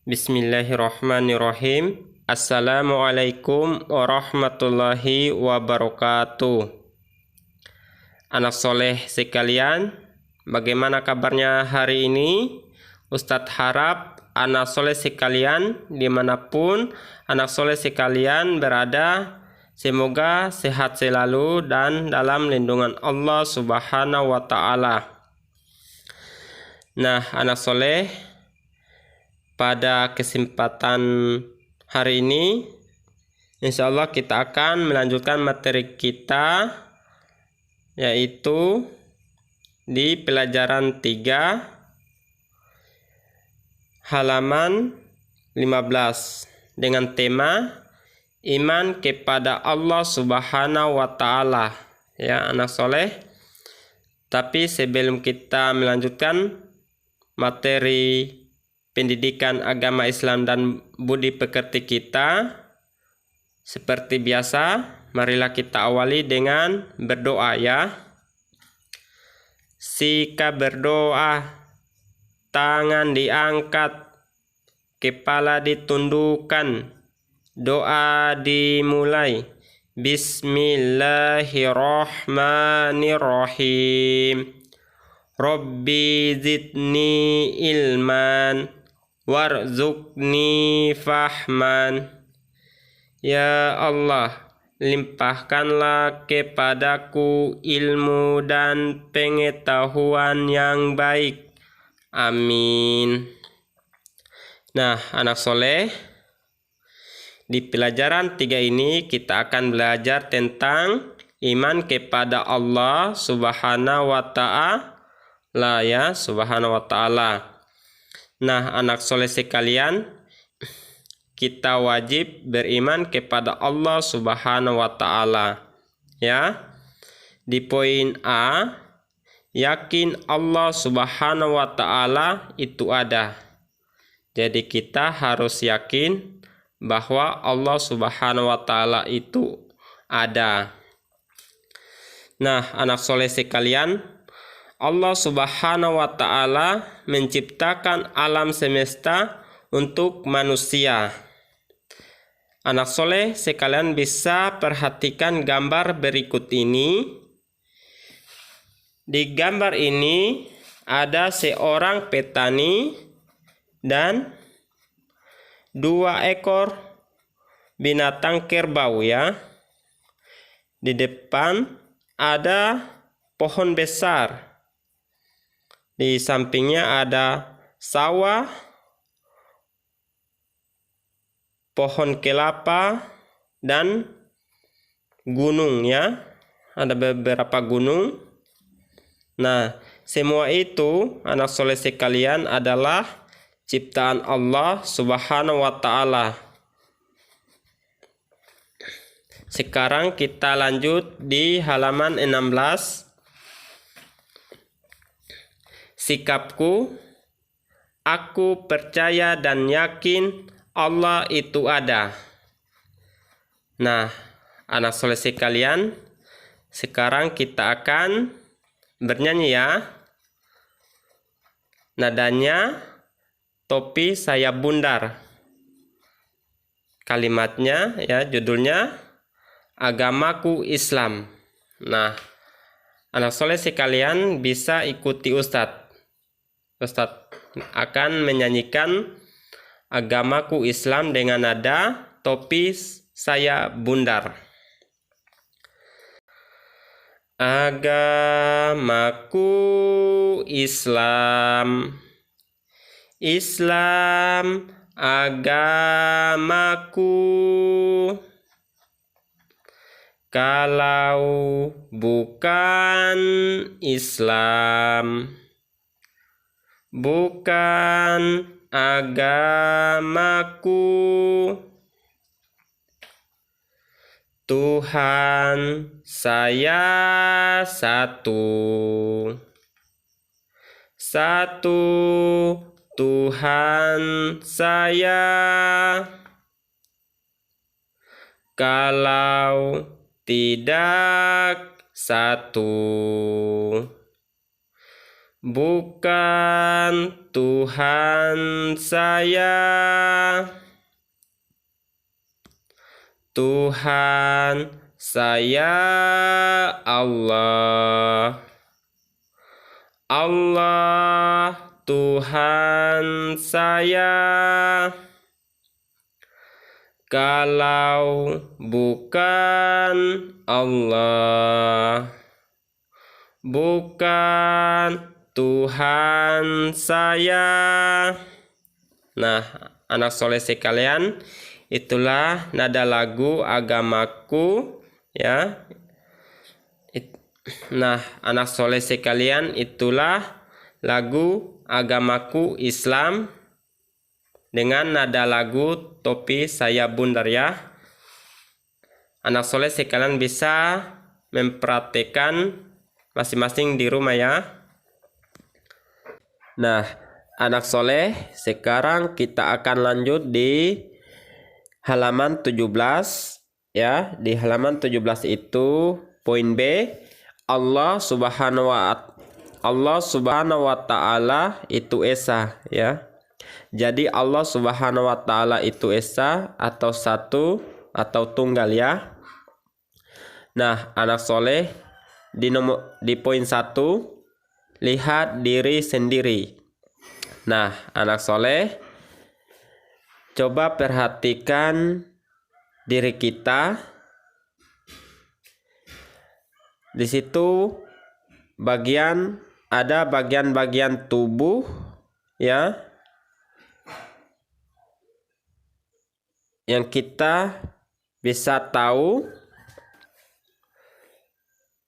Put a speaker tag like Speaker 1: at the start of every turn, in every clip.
Speaker 1: Bismillahirrahmanirrahim. Assalamualaikum warahmatullahi wabarakatuh. Anak soleh sekalian, bagaimana kabarnya hari ini? Ustadz harap anak soleh sekalian dimanapun anak soleh sekalian berada, semoga sehat selalu dan dalam lindungan Allah Subhanahu wa Ta'ala. Nah, anak soleh, pada kesempatan hari ini, insya Allah kita akan melanjutkan materi kita, yaitu di pelajaran 3, halaman 15, dengan tema iman kepada Allah Subhanahu wa Ta'ala. Ya, anak soleh. Tapi sebelum kita melanjutkan materi pendidikan agama Islam dan budi pekerti kita, seperti biasa, marilah kita awali dengan berdoa ya. Sikap berdoa, tangan diangkat, kepala ditundukkan, doa dimulai. Bismillahirrahmanirrahim. Rabbi zidni ilman warzuqni fahman. Ya Allah, limpahkanlah kepadaku ilmu dan pengetahuan yang baik. Amin. Nah, anak soleh, di pelajaran 3 ini kita akan belajar tentang iman kepada Allah Subhanahu wa Ta'ala ya, Subhanahu wa Ta'ala. Nah, anak soleh sekalian, kita wajib beriman kepada Allah Subhanahu wa Ta'ala. Ya. Di poin A, yakin Allah Subhanahu wa Ta'ala itu ada. Jadi kita harus yakin bahwa Allah Subhanahu wa Ta'ala itu ada. Nah, anak soleh sekalian, Allah Subhanahu wa Ta'ala menciptakan alam semesta untuk manusia. Anak soleh sekalian bisa perhatikan gambar berikut ini. Di gambar ini ada seorang petani dan 2 ekor binatang kerbau ya. Di depan ada pohon besar. Di sampingnya ada sawah, pohon kelapa, dan gunung ya. Ada beberapa gunung. Nah, semua itu anak soleh sekalian adalah ciptaan Allah Subhanahu wa Ta'ala. Sekarang kita lanjut di halaman 16. Sikapku, aku percaya dan yakin Allah itu ada. Nah, anak soleh sekalian, sekarang kita akan bernyanyi ya. Nadanya topi saya bundar. Kalimatnya ya, judulnya agamaku Islam. Nah, anak soleh sekalian bisa ikuti Ustadz. Ustadz akan menyanyikan agamaku Islam dengan nada topi saya bundar. Agamaku Islam, Islam agamaku. Kalau bukan Islam, bukan agamaku. Tuhan saya satu, satu Tuhan saya. Kalau tidak satu, bukan Tuhan saya. Tuhan saya Allah. Allah Tuhan saya. Kalau bukan Allah, bukan Tuhan saya. Nah, anak soleh sekalian, itulah nada lagu agamaku, ya. Nah, anak soleh sekalian, itulah lagu agamaku Islam dengan nada lagu Topi Saya Bundar, ya. Anak soleh sekalian bisa mempraktekkan masing-masing di rumah, ya. Nah, anak soleh, sekarang kita akan lanjut di halaman 17, ya. Di halaman 17 itu poin B, Allah Subhanahu wa Ta'ala itu esa, ya. Jadi Allah Subhanahu wa Ta'ala itu esa atau satu atau tunggal, ya. Nah, anak soleh, di poin 1, lihat diri sendiri. Nah, anak soleh, coba perhatikan diri kita. Di situ ada bagian-bagian tubuh, ya, yang kita bisa tahu.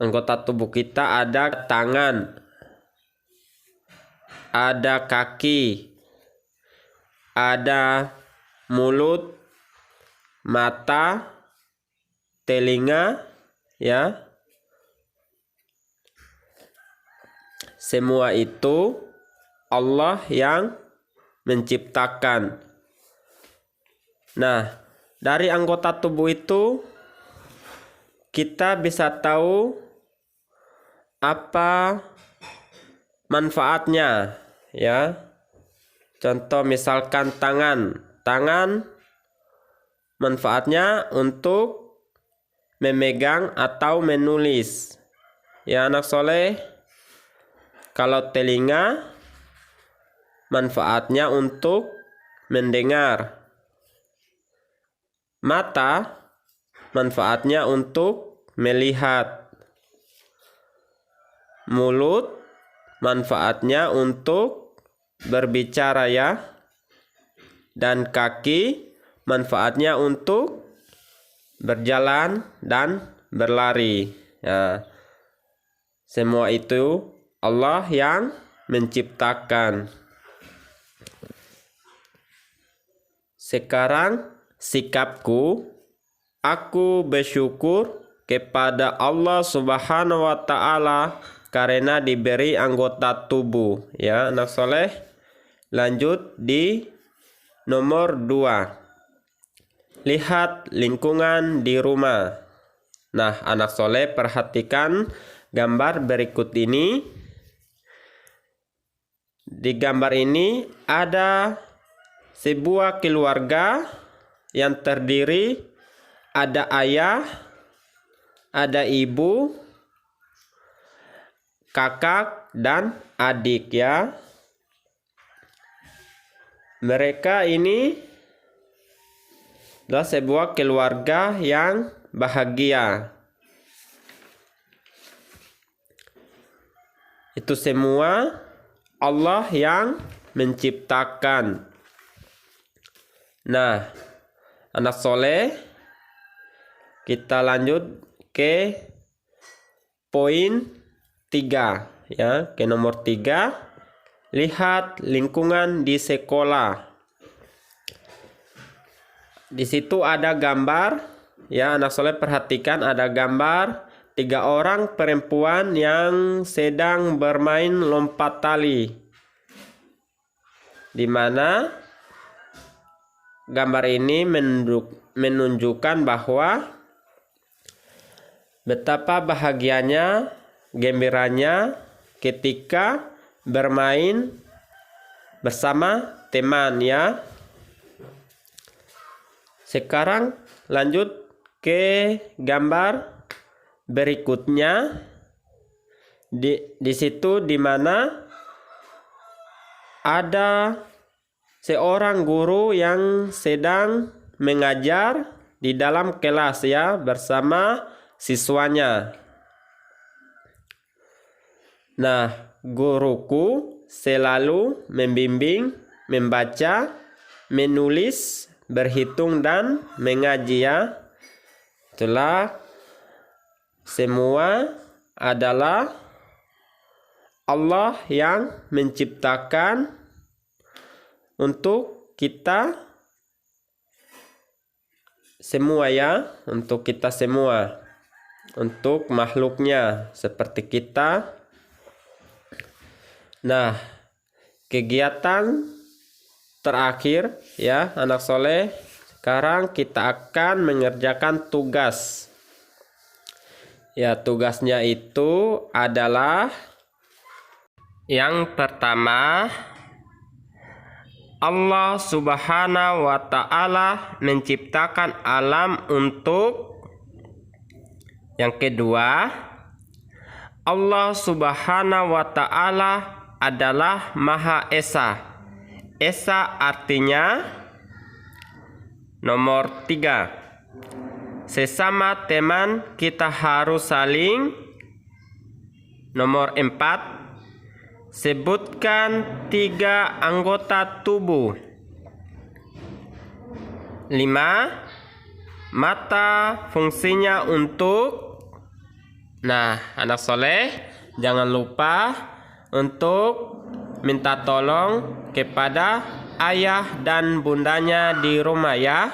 Speaker 1: Anggota tubuh kita ada tangan, ada kaki, ada mulut, mata, telinga, ya. Semua itu Allah yang menciptakan. Nah, dari anggota tubuh itu kita bisa tahu apa manfaatnya, ya. Contoh misalkan tangan manfaatnya untuk memegang atau menulis, ya anak soleh. Kalau telinga manfaatnya untuk mendengar. Mata manfaatnya untuk melihat. Mulut manfaatnya untuk berbicara, ya. Dan kaki manfaatnya untuk berjalan dan berlari. Ya. Semua itu Allah yang menciptakan. Sekarang sikapku, aku bersyukur kepada Allah Subhanahu wa Ta'ala karena diberi anggota tubuh, ya anak soleh. Lanjut di nomor 2, lihat lingkungan di rumah. Nah, anak soleh, perhatikan gambar berikut ini. Di gambar ini ada sebuah keluarga yang terdiri ada ayah, ada ibu, kakak, dan adik, ya. Mereka ini adalah sebuah keluarga yang bahagia. Itu semua Allah yang menciptakan. Nah, anak soleh, kita lanjut ke poin 3, ya, ke nomor 3, lihat lingkungan di sekolah. Di situ ada gambar, ya anak soleh, perhatikan ada gambar 3 orang perempuan yang sedang bermain lompat tali, di mana gambar ini menunjukkan bahwa betapa bahagianya, gembiranya ketika bermain bersama teman ya. Sekarang lanjut ke gambar berikutnya. Di situ dimana ada seorang guru yang sedang mengajar di dalam kelas ya bersama siswanya. Nah, guruku selalu membimbing, membaca, menulis, berhitung dan mengaji ya. Itulah semua adalah Allah yang menciptakan untuk kita semua ya, untuk kita semua, untuk makhluknya seperti kita. Nah, kegiatan terakhir ya anak soleh, sekarang kita akan mengerjakan tugas. Ya, tugasnya itu adalah yang pertama, Allah Subhanahu wa Ta'ala menciptakan alam untuk. Yang kedua, Allah Subhanahu wa Ta'ala adalah Maha Esa. Esa artinya nomor 3. Sesama teman kita harus saling. Nomor 4. Sebutkan 3 anggota tubuh. 5. Mata fungsinya untuk. Nah, anak soleh, jangan lupa untuk minta tolong kepada ayah dan bundanya di rumah ya.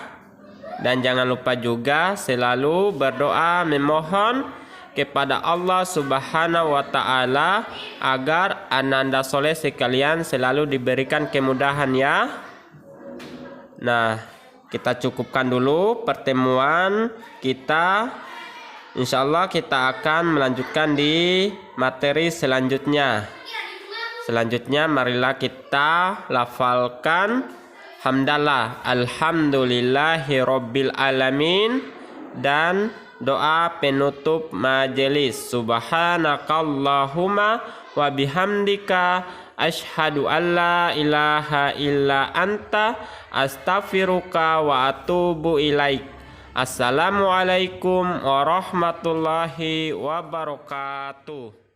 Speaker 1: Dan jangan lupa juga selalu berdoa memohon kepada Allah Subhanahu wa Ta'ala agar ananda soleh sekalian selalu diberikan kemudahan ya. Nah, kita cukupkan dulu pertemuan kita. Insya Allah kita akan melanjutkan di materi selanjutnya. Selanjutnya marilah kita lafalkan hamdalah alhamdulillahi rabbil alamin dan doa penutup majelis. Subhanakallahumma wa bihamdika asyhadu an la ilaha illa anta astaghfiruka wa atubu ilaik. Assalamualaikum warahmatullahi wabarakatuh.